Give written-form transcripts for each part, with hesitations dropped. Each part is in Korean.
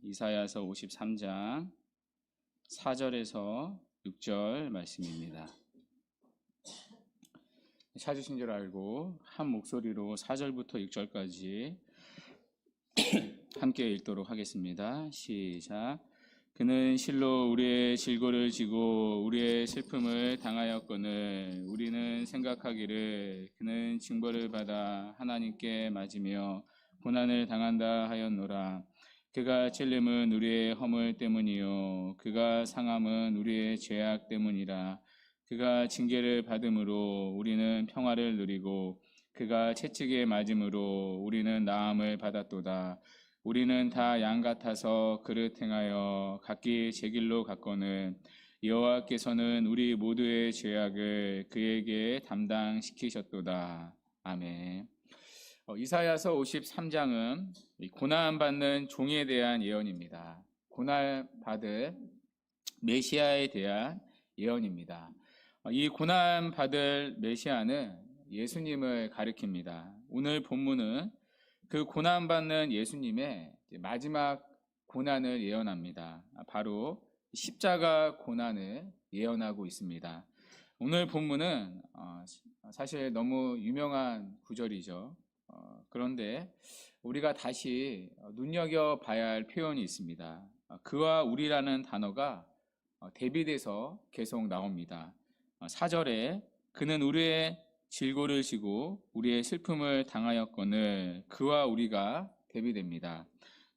이사야서 53장 4절에서 6절 말씀입니다. 찾으신 줄 알고 한 목소리로 4절부터 6절까지 함께 읽도록 하겠습니다. 시작. 그는 실로 우리의 질고를 지고 우리의 슬픔을 당하였거늘 우리는 생각하기를 그는 징벌을 받아 하나님께 맞으며 고난을 당한다 하였노라. 그가 찔림은 우리의 허물 때문이요 그가 상함은 우리의 죄악 때문이라. 그가 징계를 받음으로 우리는 평화를 누리고 그가 채찍에 맞음으로 우리는 나음을 받았도다. 우리는 다 양 같아서 그릇 행하여 각기 제 길로 갔거늘 여호와께서는 우리 모두의 죄악을 그에게 담당시키셨도다. 아멘. 이사야서 53장은 고난받는 종에 대한 예언입니다. 고난받을 메시아에 대한 예언입니다. 이 고난받을 메시아는 예수님을 가리킵니다. 오늘 본문은 그 고난받는 예수님의 마지막 고난을 예언합니다. 바로 십자가 고난을 예언하고 있습니다. 오늘 본문은 사실 너무 유명한 구절이죠. 그런데 우리가 다시 눈여겨봐야 할 표현이 있습니다. 그와 우리라는 단어가 대비돼서 계속 나옵니다. 4절에 그는 우리의 질고를 지고 우리의 슬픔을 당하였거늘 그와 우리가 대비됩니다.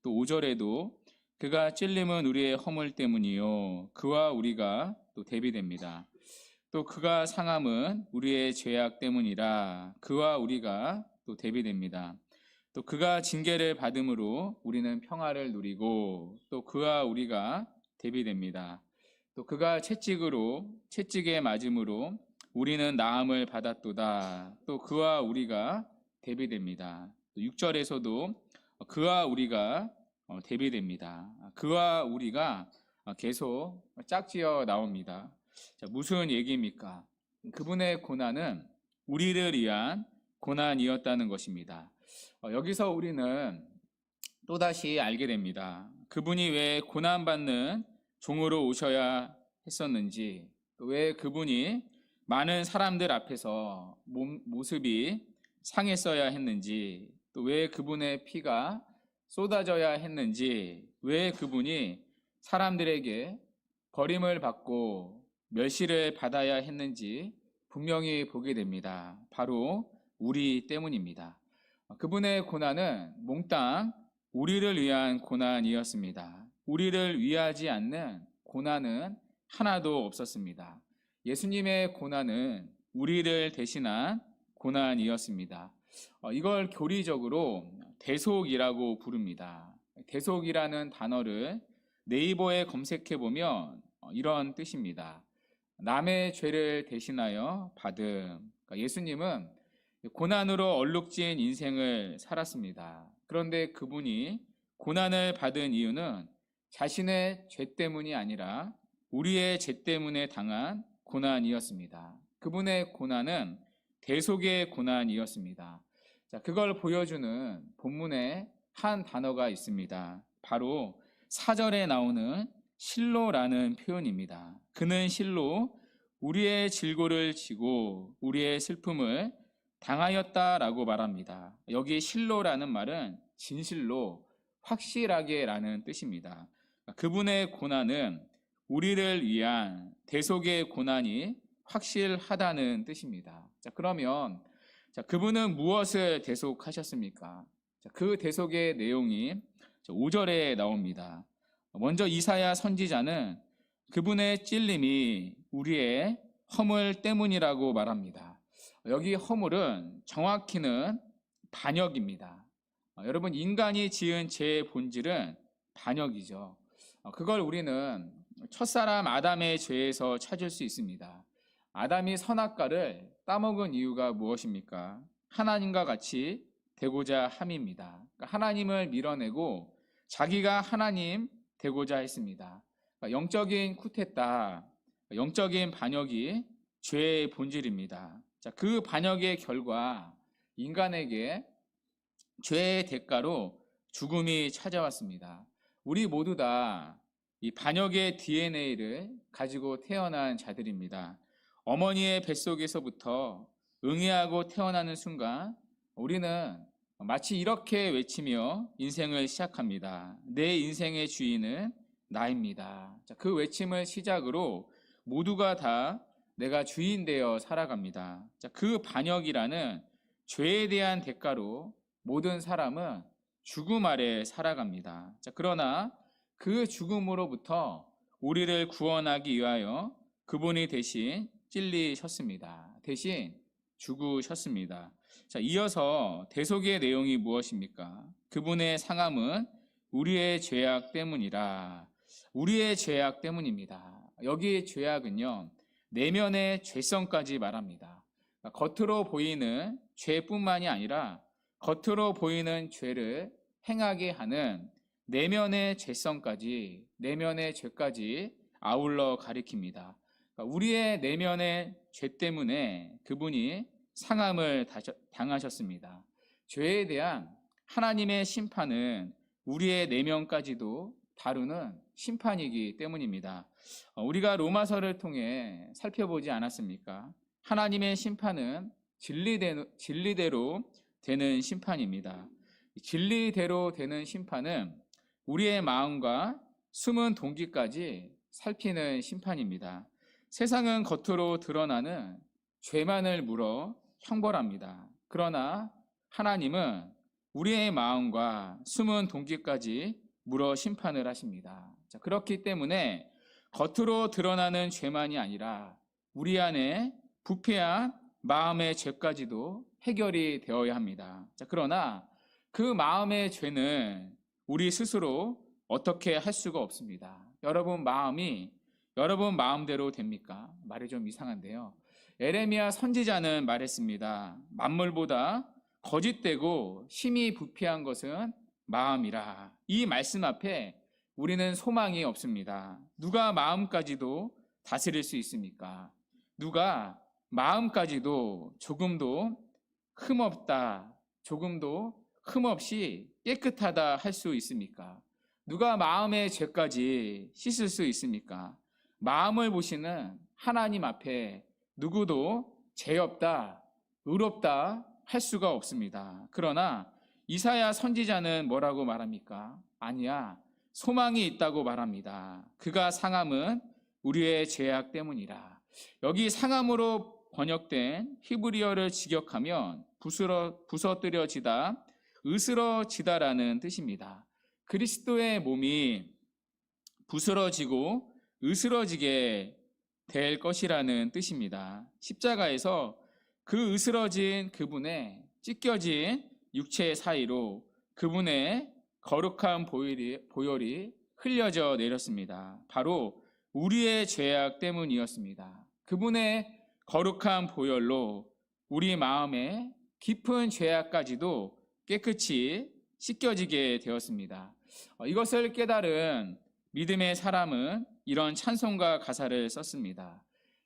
또 5절에도 그가 찔림은 우리의 허물 때문이요 그와 우리가 또 대비됩니다. 또 그가 상함은 우리의 죄악 때문이라 그와 우리가 또 대비됩니다. 또 그가 징계를 받음으로 우리는 평화를 누리고 또 그와 우리가 대비됩니다. 또 그가 채찍에 맞음으로 우리는 나음을 받았도다. 또 그와 우리가 대비됩니다. 또 6절에서도 그와 우리가 대비됩니다. 그와 우리가 계속 짝지어 나옵니다. 자, 무슨 얘기입니까? 그분의 고난은 우리를 위한 고난이었다는 것입니다. 여기서 우리는 또다시 알게 됩니다. 그분이 왜 고난받는 종으로 오셔야 했었는지, 왜 그분이 많은 사람들 앞에서 모습이 상했어야 했는지, 또 왜 그분의 피가 쏟아져야 했는지, 왜 그분이 사람들에게 버림을 받고 멸시를 받아야 했는지 분명히 보게 됩니다. 바로 우리 때문입니다. 그분의 고난은 몽땅 우리를 위한 고난이었습니다. 우리를 위하지 않는 고난은 하나도 없었습니다. 예수님의 고난은 우리를 대신한 고난이었습니다. 이걸 교리적으로 대속이라고 부릅니다. 대속이라는 단어를 네이버에 검색해 보면 이런 뜻입니다. 남의 죄를 대신하여 받음. 그러니까 예수님은 고난으로 얼룩진 인생을 살았습니다. 그런데 그분이 고난을 받은 이유는 자신의 죄 때문이 아니라 우리의 죄 때문에 당한 고난이었습니다. 그분의 고난은 대속의 고난이었습니다. 자, 그걸 보여주는 본문에 한 단어가 있습니다. 바로 4절에 나오는 실로라는 표현입니다. 그는 실로 우리의 질고를 지고 우리의 슬픔을 당하였다라고 말합니다. 여기 실로라는 말은 진실로, 확실하게 라는 뜻입니다. 그분의 고난은 우리를 위한 대속의 고난이 확실하다는 뜻입니다. 자, 그러면 그분은 무엇을 대속하셨습니까? 그 대속의 내용이 5절에 나옵니다. 먼저 이사야 선지자는 그분의 찔림이 우리의 허물 때문이라고 말합니다. 여기 허물은 정확히는 반역입니다. 여러분, 인간이 지은 죄의 본질은 반역이죠. 그걸 우리는 첫사람 아담의 죄에서 찾을 수 있습니다. 아담이 선악과를 따먹은 이유가 무엇입니까? 하나님과 같이 되고자 함입니다. 하나님을 밀어내고 자기가 하나님 되고자 했습니다. 영적인 쿠데타, 영적인 반역이 죄의 본질입니다. 자, 그 반역의 결과 인간에게 죄의 대가로 죽음이 찾아왔습니다. 우리 모두 다 이 반역의 DNA를 가지고 태어난 자들입니다. 어머니의 뱃속에서부터 응애하고 태어나는 순간 우리는 마치 이렇게 외치며 인생을 시작합니다. 내 인생의 주인은 나입니다. 그 외침을 시작으로 모두가 다 내가 주인 되어 살아갑니다. 그 반역이라는 죄에 대한 대가로 모든 사람은 죽음 아래 살아갑니다. 그러나 그 죽음으로부터 우리를 구원하기 위하여 그분이 대신 찔리셨습니다. 대신 죽으셨습니다. 이어서 대속의 내용이 무엇입니까? 그분의 상함은 우리의 죄악 때문이라. 우리의 죄악 때문입니다. 여기 죄악은요, 내면의 죄성까지 말합니다. 겉으로 보이는 죄뿐만이 아니라 겉으로 보이는 죄를 행하게 하는 내면의 죄성까지, 내면의 죄까지 아울러 가리킵니다. 우리의 내면의 죄 때문에 그분이 상함을 당하셨습니다. 죄에 대한 하나님의 심판은 우리의 내면까지도 다루는 심판이기 때문입니다. 우리가 로마서를 통해 살펴보지 않았습니까? 하나님의 심판은 진리대로 되는 심판입니다. 진리대로 되는 심판은 우리의 마음과 숨은 동기까지 살피는 심판입니다. 세상은 겉으로 드러나는 죄만을 물어 형벌합니다. 그러나 하나님은 우리의 마음과 숨은 동기까지 물어 심판을 하십니다. 그렇기 때문에 겉으로 드러나는 죄만이 아니라 우리 안에 부패한 마음의 죄까지도 해결이 되어야 합니다. 그러나 그 마음의 죄는 우리 스스로 어떻게 할 수가 없습니다. 여러분 마음이 여러분 마음대로 됩니까? 말이 좀 이상한데요. 에레미야 선지자는 말했습니다. 만물보다 거짓되고 심히 부패한 것은 마음이라. 이 말씀 앞에 우리는 소망이 없습니다. 누가 마음까지도 다스릴 수 있습니까? 누가 마음까지도 조금도 흠없다, 조금도 흠없이 깨끗하다 할 수 있습니까? 누가 마음의 죄까지 씻을 수 있습니까? 마음을 보시는 하나님 앞에 누구도 죄 없다, 의롭다 할 수가 없습니다. 그러나 이사야 선지자는 뭐라고 말합니까? 아니야, 소망이 있다고 말합니다. 그가 상함은 우리의 죄악 때문이라. 여기 상함으로 번역된 히브리어를 직역하면 부서뜨려지다, 으스러지다라는 뜻입니다. 그리스도의 몸이 부스러지고 으스러지게 될 것이라는 뜻입니다. 십자가에서 그 으스러진 그분의 찢겨진 육체 사이로 그분의 거룩한 보혈이 흘려져 내렸습니다. 바로 우리의 죄악 때문이었습니다. 그분의 거룩한 보혈로 우리 마음의 깊은 죄악까지도 깨끗이 씻겨지게 되었습니다. 이것을 깨달은 믿음의 사람은 이런 찬송가 가사를 썼습니다.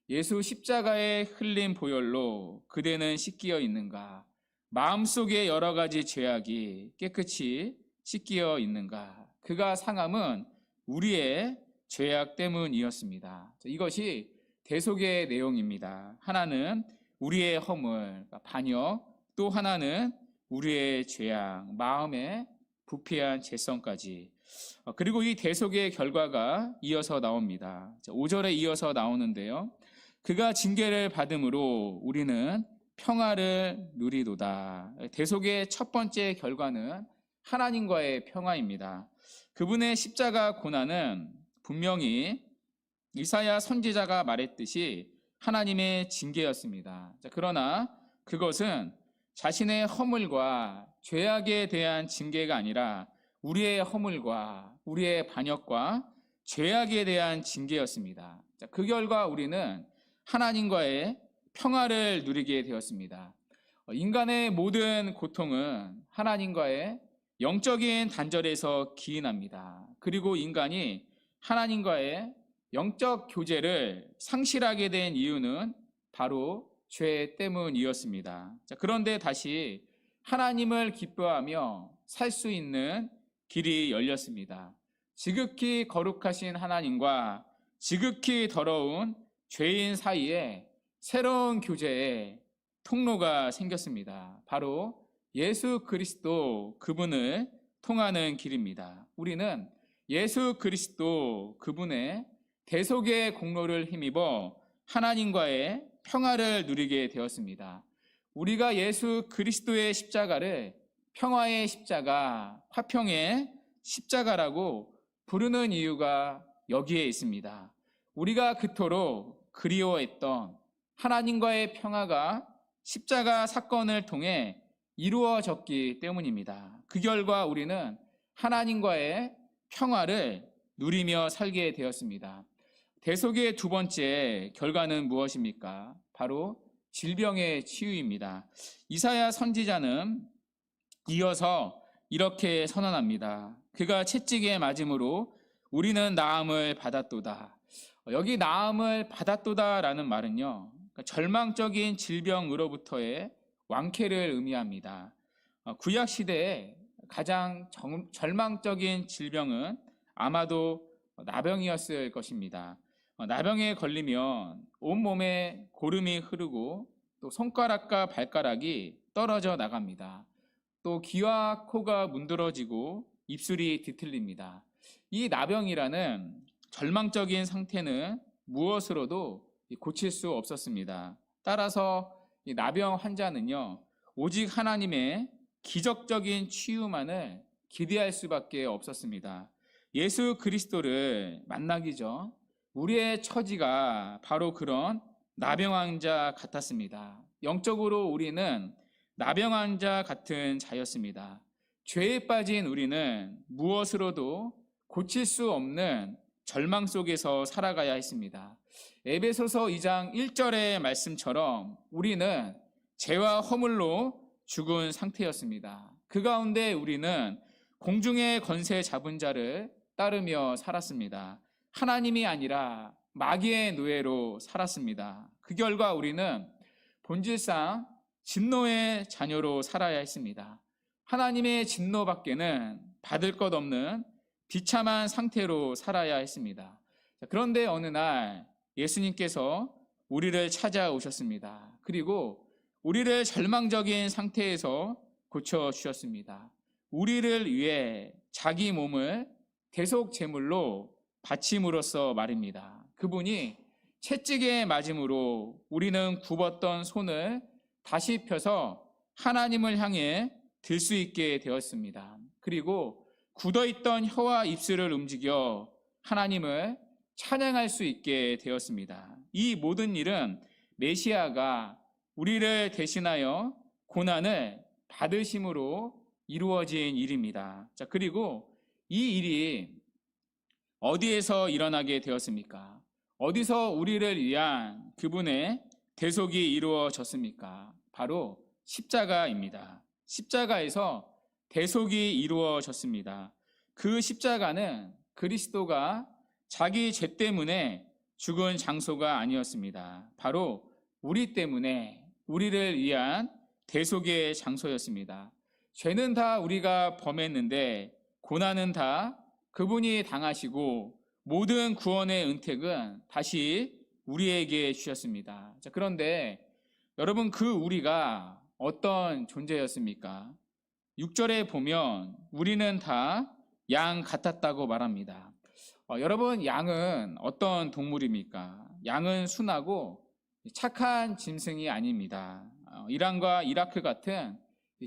예수 십자가에 흘린 보혈로 그대는 씻기어 있는가? 마음속에 여러 가지 죄악이 깨끗이 씻기어 있는가? 그가 상함은 우리의 죄악 때문이었습니다. 이것이 대속의 내용입니다. 하나는 우리의 허물, 반역, 또 하나는 우리의 죄악, 마음의 부패한 죄성까지. 그리고 이 대속의 결과가 이어서 나옵니다. 5절에 이어서 나오는데요. 그가 징계를 받음으로 우리는 평화를 누리도다. 대속의 첫 번째 결과는 하나님과의 평화입니다. 그분의 십자가 고난은 분명히 이사야 선지자가 말했듯이 하나님의 징계였습니다. 그러나 그것은 자신의 허물과 죄악에 대한 징계가 아니라 우리의 허물과 우리의 반역과 죄악에 대한 징계였습니다. 그 결과 우리는 하나님과의 평화를 누리게 되었습니다. 인간의 모든 고통은 하나님과의 영적인 단절에서 기인합니다. 그리고 인간이 하나님과의 영적 교제를 상실하게 된 이유는 바로 죄 때문이었습니다. 그런데 다시 하나님을 기뻐하며 살 수 있는 길이 열렸습니다. 지극히 거룩하신 하나님과 지극히 더러운 죄인 사이에 새로운 교제의 통로가 생겼습니다. 바로 예수 그리스도 그분을 통하는 길입니다. 우리는 예수 그리스도 그분의 대속의 공로를 힘입어 하나님과의 평화를 누리게 되었습니다. 우리가 예수 그리스도의 십자가를 평화의 십자가, 화평의 십자가라고 부르는 이유가 여기에 있습니다. 우리가 그토록 그리워했던 하나님과의 평화가 십자가 사건을 통해 이루어졌기 때문입니다. 그 결과 우리는 하나님과의 평화를 누리며 살게 되었습니다. 대속의 두 번째 결과는 무엇입니까? 바로 질병의 치유입니다. 이사야 선지자는 이어서 이렇게 선언합니다. 그가 채찍에 맞음으로 우리는 나음을 받았도다. 여기 나음을 받았도다라는 말은요, 절망적인 질병으로부터의 완쾌를 의미합니다. 구약 시대에 가장 절망적인 질병은 아마도 나병이었을 것입니다. 나병에 걸리면 온몸에 고름이 흐르고 또 손가락과 발가락이 떨어져 나갑니다. 또 귀와 코가 문드러지고 입술이 뒤틀립니다. 이 나병이라는 절망적인 상태는 무엇으로도 고칠 수 없었습니다. 따라서 이 나병 환자는요, 오직 하나님의 기적적인 치유만을 기대할 수밖에 없었습니다. 예수 그리스도를 만나기 전 우리의 처지가 바로 그런 나병 환자 같았습니다. 영적으로 우리는 나병 환자 같은 자였습니다. 죄에 빠진 우리는 무엇으로도 고칠 수 없는 절망 속에서 살아가야 했습니다. 에베소서 2장 1절의 말씀처럼 우리는 죄와 허물로 죽은 상태였습니다. 그 가운데 우리는 공중의 권세 잡은 자를 따르며 살았습니다. 하나님이 아니라 마귀의 노예로 살았습니다. 그 결과 우리는 본질상 진노의 자녀로 살아야 했습니다. 하나님의 진노밖에는 받을 것 없는 비참한 상태로 살아야 했습니다. 그런데 어느 날 예수님께서 우리를 찾아오셨습니다. 그리고 우리를 절망적인 상태에서 고쳐주셨습니다. 우리를 위해 자기 몸을 대속 제물로 바침으로써 말입니다. 그분이 채찍에 맞음으로 우리는 굽었던 손을 다시 펴서 하나님을 향해 들 수 있게 되었습니다. 그리고 굳어있던 혀와 입술을 움직여 하나님을 찬양할 수 있게 되었습니다. 이 모든 일은 메시아가 우리를 대신하여 고난을 받으심으로 이루어진 일입니다. 자, 그리고 이 일이 어디에서 일어나게 되었습니까? 어디서 우리를 위한 그분의 대속이 이루어졌습니까? 바로 십자가입니다. 십자가에서 대속이 이루어졌습니다. 그 십자가는 그리스도가 자기 죄 때문에 죽은 장소가 아니었습니다. 바로 우리 때문에 우리를 위한 대속의 장소였습니다. 죄는 다 우리가 범했는데 고난은 다 그분이 당하시고 모든 구원의 은택은 다시 우리에게 주셨습니다. 자, 그런데 여러분, 그 우리가 어떤 존재였습니까? 6절에 보면 우리는 다 양 같았다고 말합니다. 여러분, 양은 어떤 동물입니까? 양은 순하고 착한 짐승이 아닙니다. 이란과 이라크 같은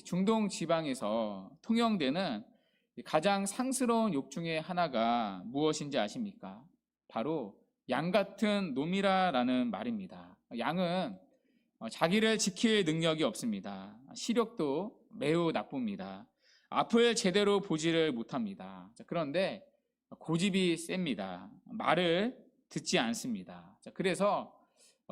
중동 지방에서 통용되는 가장 상스러운 욕 중에 하나가 무엇인지 아십니까? 바로 양 같은 놈이라라는 말입니다. 양은 자기를 지킬 능력이 없습니다. 시력도 매우 나쁩니다. 앞을 제대로 보지를 못합니다. 그런데 고집이 셉니다. 말을 듣지 않습니다. 그래서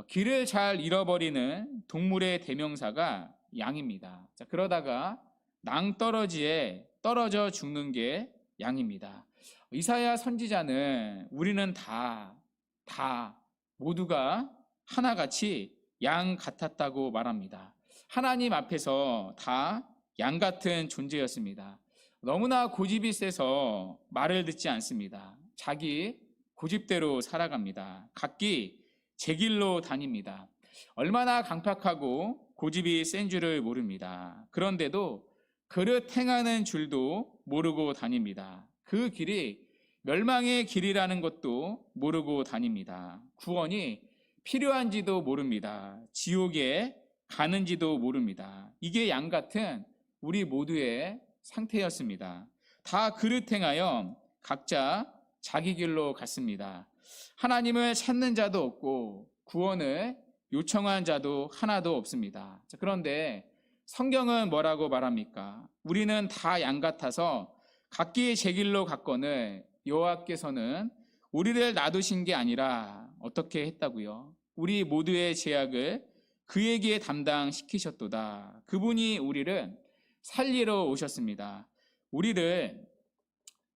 길을 잘 잃어버리는 동물의 대명사가 양입니다. 그러다가 낭떠러지에 떨어져 죽는 게 양입니다. 이사야 선지자는 우리는 다 모두가 하나같이 양 같았다고 말합니다. 하나님 앞에서 다 양 같은 존재였습니다. 너무나 고집이 세서 말을 듣지 않습니다. 자기 고집대로 살아갑니다. 각기 제 길로 다닙니다. 얼마나 강팍하고 고집이 센 줄을 모릅니다. 그런데도 그릇 행하는 줄도 모르고 다닙니다. 그 길이 멸망의 길이라는 것도 모르고 다닙니다. 구원이 필요한지도 모릅니다. 지옥에 가는지도 모릅니다. 이게 양 같은 우리 모두의 상태였습니다. 다 그릇 행하여 각자 자기 길로 갔습니다. 하나님을 찾는 자도 없고 구원을 요청한 자도 하나도 없습니다. 그런데 성경은 뭐라고 말합니까? 우리는 다 양 같아서 각기 제 길로 갔거늘 여호와께서는 우리를 놔두신 게 아니라 어떻게 했다고요? 우리 모두의 죄악을 그에게 담당시키셨도다. 그분이 우리를 살리러 오셨습니다. 우리를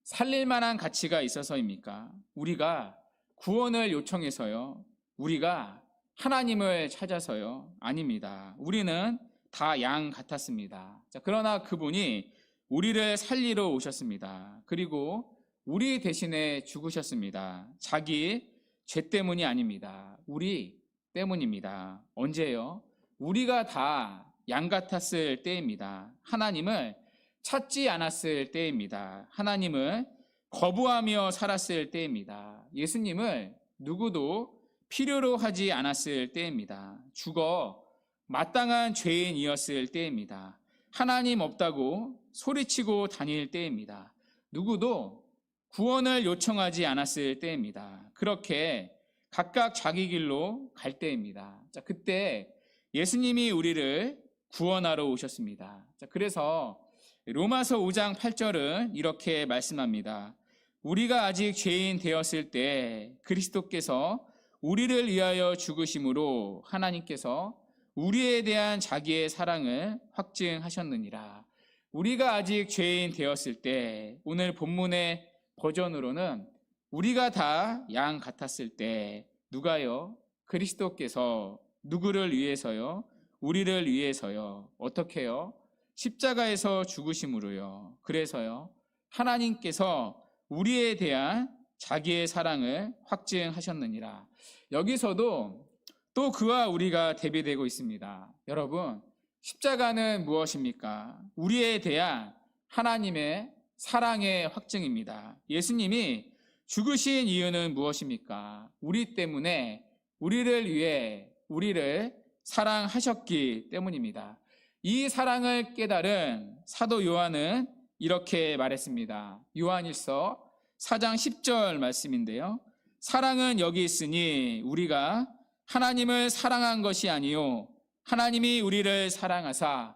살릴 만한 가치가 있어서입니까? 우리가 구원을 요청해서요? 우리가 하나님을 찾아서요? 아닙니다. 우리는 다 양 같았습니다. 그러나 그분이 우리를 살리러 오셨습니다. 그리고 우리 대신에 죽으셨습니다. 자기 죄 때문이 아닙니다. 우리 때문입니다. 언제요? 우리가 다 양 같았을 때입니다. 하나님을 찾지 않았을 때입니다. 하나님을 거부하며 살았을 때입니다. 예수님을 누구도 필요로 하지 않았을 때입니다. 죽어 마땅한 죄인이었을 때입니다. 하나님 없다고 소리치고 다닐 때입니다. 누구도 구원을 요청하지 않았을 때입니다. 그렇게 각각 자기 길로 갈 때입니다. 그때 예수님이 우리를 구원하러 오셨습니다. 그래서 로마서 5장 8절은 이렇게 말씀합니다. 우리가 아직 죄인 되었을 때 그리스도께서 우리를 위하여 죽으심으로 하나님께서 우리에 대한 자기의 사랑을 확증하셨느니라. 우리가 아직 죄인 되었을 때, 오늘 본문의 버전으로는 우리가 다 양 같았을 때, 누가요? 그리스도께서 누구를 위해서요? 우리를 위해서요. 어떻게요? 십자가에서 죽으심으로요. 그래서요. 하나님께서 우리에 대한 자기의 사랑을 확증하셨느니라. 여기서도 또 그와 우리가 대비되고 있습니다. 여러분, 십자가는 무엇입니까? 우리에 대한 하나님의 사랑의 확증입니다. 예수님이 죽으신 이유는 무엇입니까? 우리 때문에, 우리를 위해 우리를 사랑하셨기 때문입니다. 이 사랑을 깨달은 사도 요한은 이렇게 말했습니다. 요한일서 4장 10절 말씀인데요. 사랑은 여기 있으니 우리가 하나님을 사랑한 것이 아니요 하나님이 우리를 사랑하사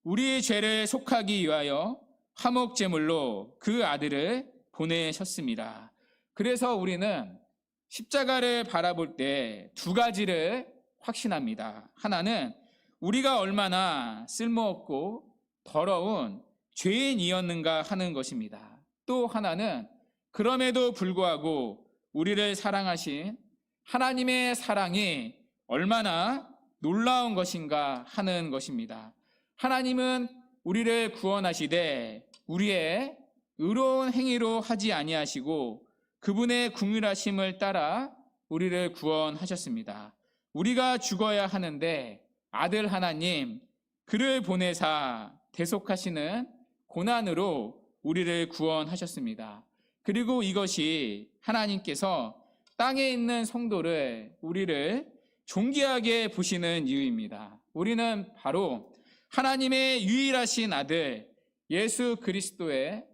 우리의 죄를 속하기 위하여 화목제물로 그 아들을 보내셨습니다. 그래서 우리는 십자가를 바라볼 때 두 가지를 확신합니다. 하나는 우리가 얼마나 쓸모없고 더러운 죄인이었는가 하는 것입니다. 또 하나는 그럼에도 불구하고 우리를 사랑하신 하나님의 사랑이 얼마나 놀라운 것인가 하는 것입니다. 하나님은 우리를 구원하시되 우리의 의로운 행위로 하지 아니하시고 그분의 긍휼하심을 따라 우리를 구원하셨습니다. 우리가 죽어야 하는데 아들 하나님 그를 보내사 대속하시는 고난으로 우리를 구원하셨습니다. 그리고 이것이 하나님께서 땅에 있는 성도를 우리를 존귀하게 보시는 이유입니다. 우리는 바로 하나님의 유일하신 아들 예수 그리스도의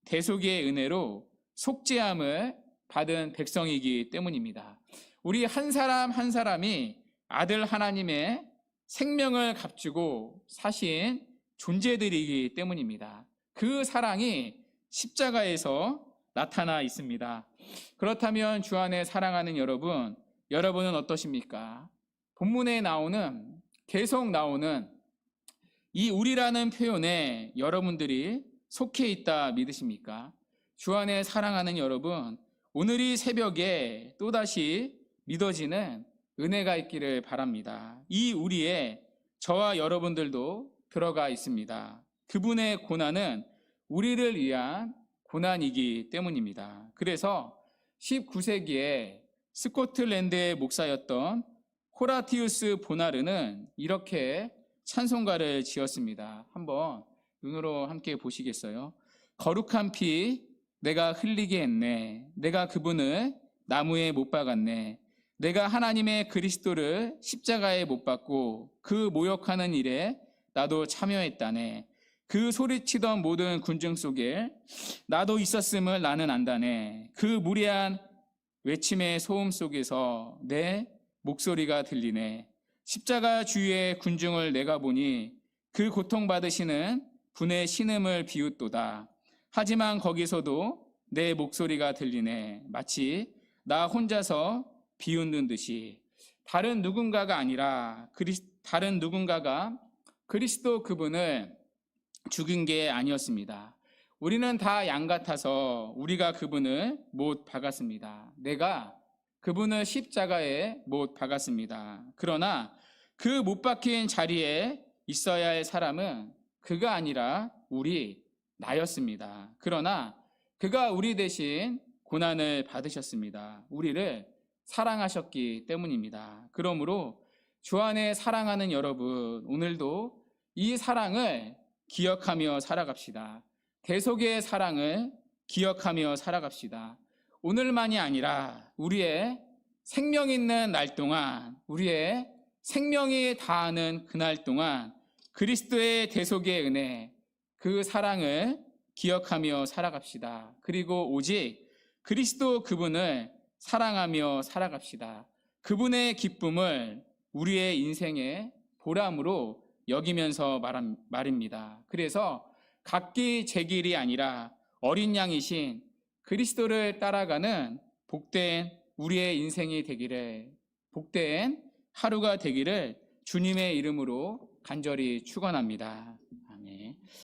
대속의 은혜로 속죄함을 받은 백성이기 때문입니다. 우리 한 사람 한 사람이 아들 하나님의 생명을 값주고 사신 존재들이기 때문입니다. 그 사랑이 십자가에서 나타나 있습니다. 그렇다면 주 안에 사랑하는 여러분은 어떠십니까? 본문에 계속 나오는 이 우리라는 표현에 여러분들이 속해 있다 믿으십니까? 주 안에 사랑하는 여러분, 오늘 이 새벽에 또다시 믿어지는 은혜가 있기를 바랍니다. 이 우리에 저와 여러분들도 들어가 있습니다. 그분의 고난은 우리를 위한 고난이기 때문입니다. 그래서 19세기에 스코틀랜드의 목사였던 호라티우스 보나르는 이렇게 찬송가를 지었습니다. 한번 눈으로 함께 보시겠어요? 거룩한 피 내가 흘리게 했네. 내가 그분을 나무에 못 박았네. 내가 하나님의 그리스도를 십자가에 못 박고 그 모욕하는 일에 나도 참여했다네. 그 소리치던 모든 군중 속에 나도 있었음을 나는 안다네. 그 무례한 외침의 소음 속에서 내 목소리가 들리네. 십자가 주위의 군중을 내가 보니 그 고통받으시는 분의 신음을 비웃도다. 하지만 거기서도 내 목소리가 들리네. 마치 나 혼자서 비웃는 듯이. 다른 누군가가 그리스도 그분을 죽인 게 아니었습니다. 우리는 다 양 같아서 우리가 그분을 못 박았습니다. 내가 그분을 십자가에 못 박았습니다. 그러나 그 못 박힌 자리에 있어야 할 사람은 그가 아니라 나였습니다. 그러나 그가 우리 대신 고난을 받으셨습니다. 우리를 사랑하셨기 때문입니다. 그러므로 주 안에 사랑하는 여러분, 오늘도 이 사랑을 기억하며 살아갑시다. 대속의 사랑을 기억하며 살아갑시다. 오늘만이 아니라 우리의 생명 있는 날 동안, 우리의 생명이 다하는 그날 동안 그리스도의 대속의 은혜, 그 사랑을 기억하며 살아갑시다. 그리고 오직 그리스도 그분을 사랑하며 살아갑시다. 그분의 기쁨을 우리의 인생의 보람으로 여기면서 말입니다. 그래서 각기 제 길이 아니라 어린 양이신 그리스도를 따라가는 복된 우리의 인생이 되기를, 복된 하루가 되기를 주님의 이름으로 간절히 축원합니다.